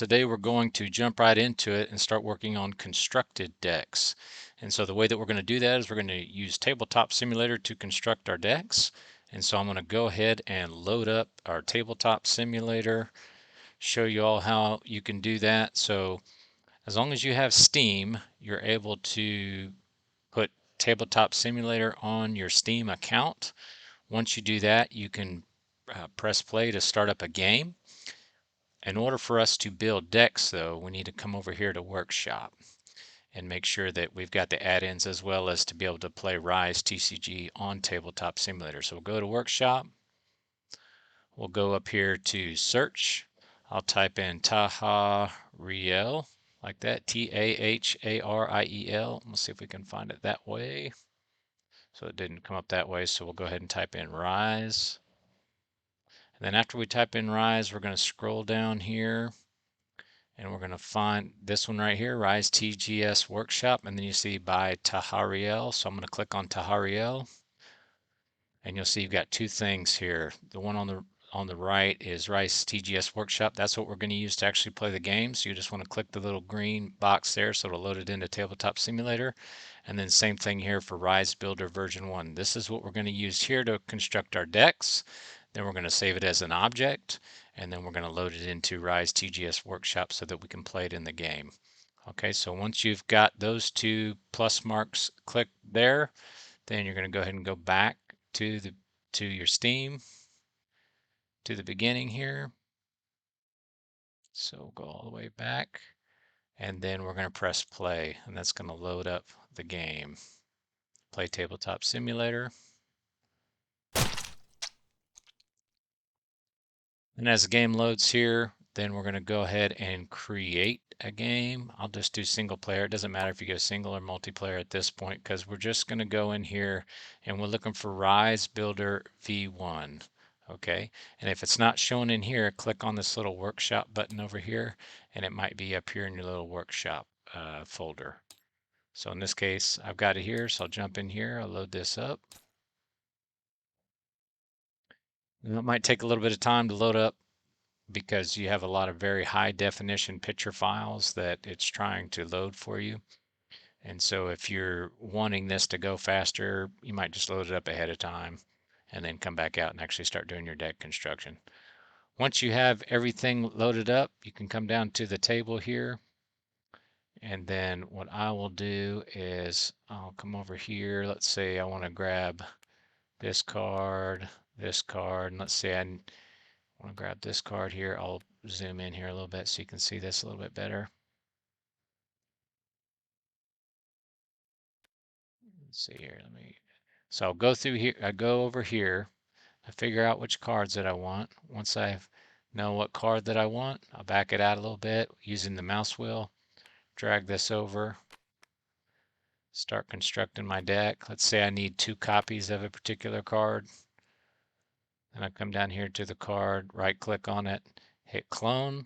today we're going to jump right into it and start working on constructed decks. And so the way that we're going to do that is we're going to use Tabletop Simulator to construct our decks. And so I'm going to go ahead and load up our Tabletop Simulator, show you all how you can do that. So as long as you have Steam, you're able to put Tabletop Simulator on your Steam account. Once you do that, you can press play to start up a game. In order for us to build decks, though, we need to come over here to Workshop and make sure that we've got the add-ins as well as to be able to play Rise TCG on Tabletop Simulator. So we'll go to Workshop. We'll go up here to Search. I'll type in Tahariel, like that, Tahariel. We'll see if we can find it that way. So it didn't come up that way, so we'll go ahead and type in Rise. And then after we type in Rise, we're going to scroll down here and we're going to find this one right here, Rise TGS Workshop, and then you see by Tahariel. So I'm going to click on Tahariel, and you'll see you've got two things here. The one on the right is Rise TGS Workshop. That's what we're going to use to actually play the game. So you just want to click the little green box there so it'll load it into Tabletop Simulator. And then same thing here for Rise Builder version 1. This is what we're going to use here to construct our decks. Then we're going to save it as an object, and then we're going to load it into Rise TGS Workshop so that we can play it in the game. Okay, so once you've got those two plus marks clicked there, then you're going to go ahead and go back to your Steam, to the beginning here. So go all the way back, and then we're going to press play, and that's going to load up the game. Play Tabletop Simulator. And as the game loads here, then we're going to go ahead and create a game. I'll just do single player. It doesn't matter if you go single or multiplayer at this point because we're just going to go in here and we're looking for Rise Builder V1. Okay, and if it's not shown in here, click on this little workshop button over here and it might be up here in your little workshop folder. So in this case, I've got it here, so I'll jump in here, I'll load this up. And it might take a little bit of time to load up because you have a lot of very high definition picture files that it's trying to load for you. And so if you're wanting this to go faster, you might just load it up ahead of time and then come back out and actually start doing your deck construction. Once you have everything loaded up, you can come down to the table here. And then what I will do is I'll come over here. Let's say I want to grab this card, and let's say I want to grab this card here. I'll zoom in here a little bit so you can see this a little bit better. Let's see here. So I'll go through here. I go over here. I figure out which cards that I want. Once I know what card that I want, I'll back it out a little bit using the mouse wheel. Drag this over. Start constructing my deck. Let's say I need 2 copies of a particular card. And I come down here to the card, right click on it, hit clone,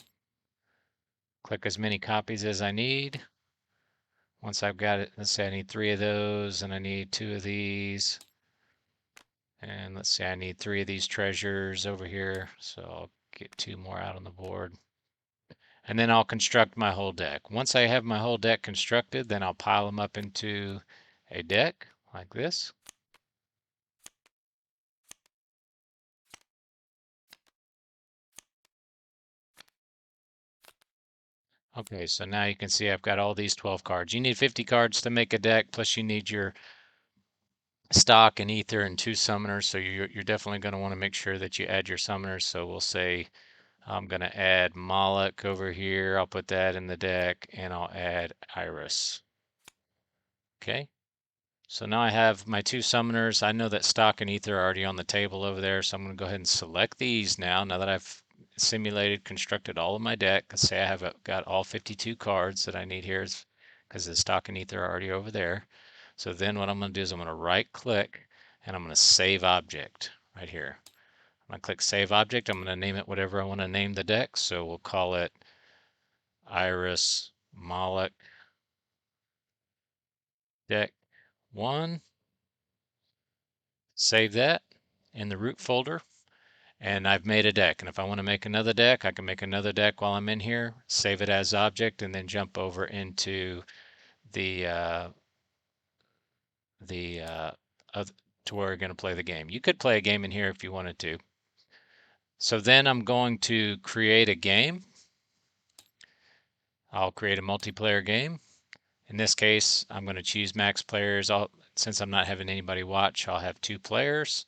click as many copies as I need. Once I've got it, let's say I need 3 of those and I need 2 of these. And let's say I need 3 of these treasures over here. So I'll get 2 more out on the board. And then I'll construct my whole deck. Once I have my whole deck constructed, then I'll pile them up into a deck like this. Okay, so now you can see I've got all these 12 cards. You need 50 cards to make a deck, plus you need your stock and ether and 2 summoners. So you're definitely going to want to make sure that you add your summoners. So we'll say I'm going to add Moloch over here. I'll put that in the deck and I'll add Iris. Okay. So now I have my 2 summoners. I know that stock and ether are already on the table over there. So I'm going to go ahead and select these now that I've simulated, constructed all of my deck. Let's say I have got all 52 cards that I need here because the stock and ether are already over there. So then what I'm going to do is I'm going to right click and I'm going to save object right here. I'm going to click save object. I'm going to name it whatever I want to name the deck. So we'll call it Iris Moloch Deck 1. Save that in the root folder. and I've made a deck. And if I want to make another deck, I can make another deck while I'm in here, save it as object, and then jump over into the uh, the to where we're going to play the game. You could play a game in here if you wanted to. So then I'm going to create a game. I'll create a multiplayer game. In this case, I'm going to choose max players. Since I'm not having anybody watch, I'll have 2 players.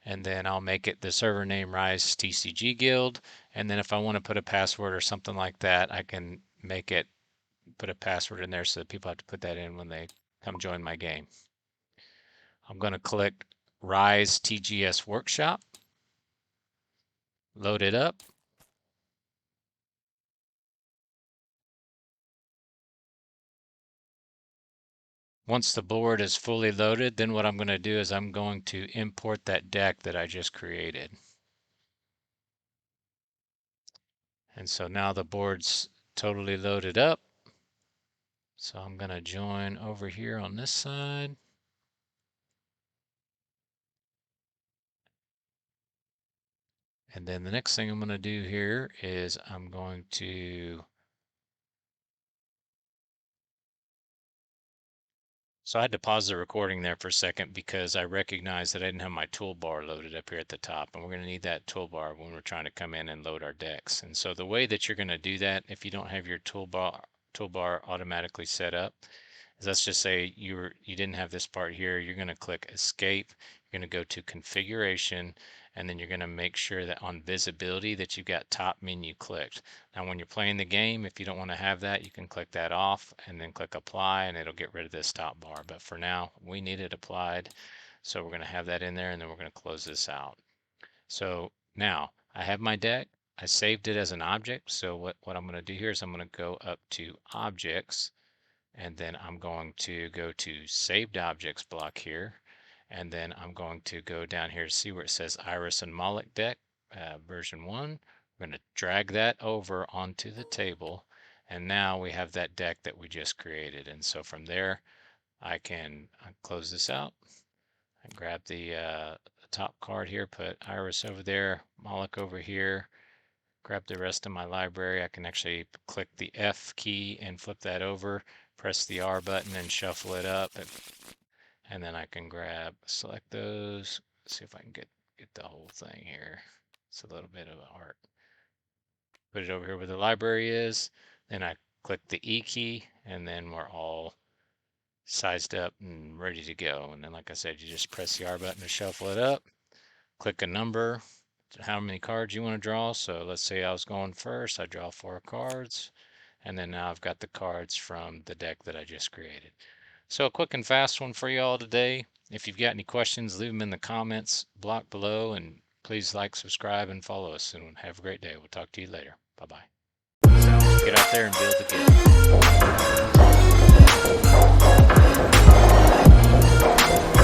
And then I'll make it the server name Rise TCG Guild. And then if I want to put a password or something like that, I can make it put a password in there so that people have to put that in when they come join my game. I'm going to click Rise TGS Workshop, load it up. Once the board is fully loaded, then what I'm going to do is I'm going to import that deck that I just created. And so now the board's totally loaded up. So I'm going to join over here on this side. And then the next thing I'm going to do here is I'm going to, so I had to pause the recording there for a second because I recognized that I didn't have my toolbar loaded up here at the top, and we're going to need that toolbar when we're trying to come in and load our decks. And so the way that you're going to do that, if you don't have your toolbar automatically set up, is let's just say you didn't have this part here, you're going to click Escape, you're going to go to Configuration, and then you're going to make sure that on visibility that you've got top menu clicked. Now when you're playing the game, if you don't want to have that, you can click that off and then click apply and it'll get rid of this top bar. But for now, we need it applied. So we're going to have that in there and then we're going to close this out. So now I have my deck. I saved it as an object. So what I'm going to do here is I'm going to go up to Objects, and then I'm going to go to Saved Objects block here. And then I'm going to go down here to see where it says Iris and Moloch deck, version 1. We're going to drag that over onto the table. And now we have that deck that we just created. And so from there, I can close this out and grab the top card here, put Iris over there, Moloch over here, grab the rest of my library. I can actually click the F key and flip that over, press the R button and shuffle it up. And then I can select those, see if I can get the whole thing here. It's a little bit of art. Put it over here where the library is. Then I click the E key, and then we're all sized up and ready to go. And then, like I said, you just press the R button to shuffle it up. Click a number, how many cards you want to draw. So let's say I was going first. I draw 4 cards. And then now I've got the cards from the deck that I just created. So a quick and fast one for you all today. If you've got any questions, leave them in the comments block below, and please like, subscribe, and follow us, and have a great day. We'll talk to you later. Bye-bye. Get out there and build the game.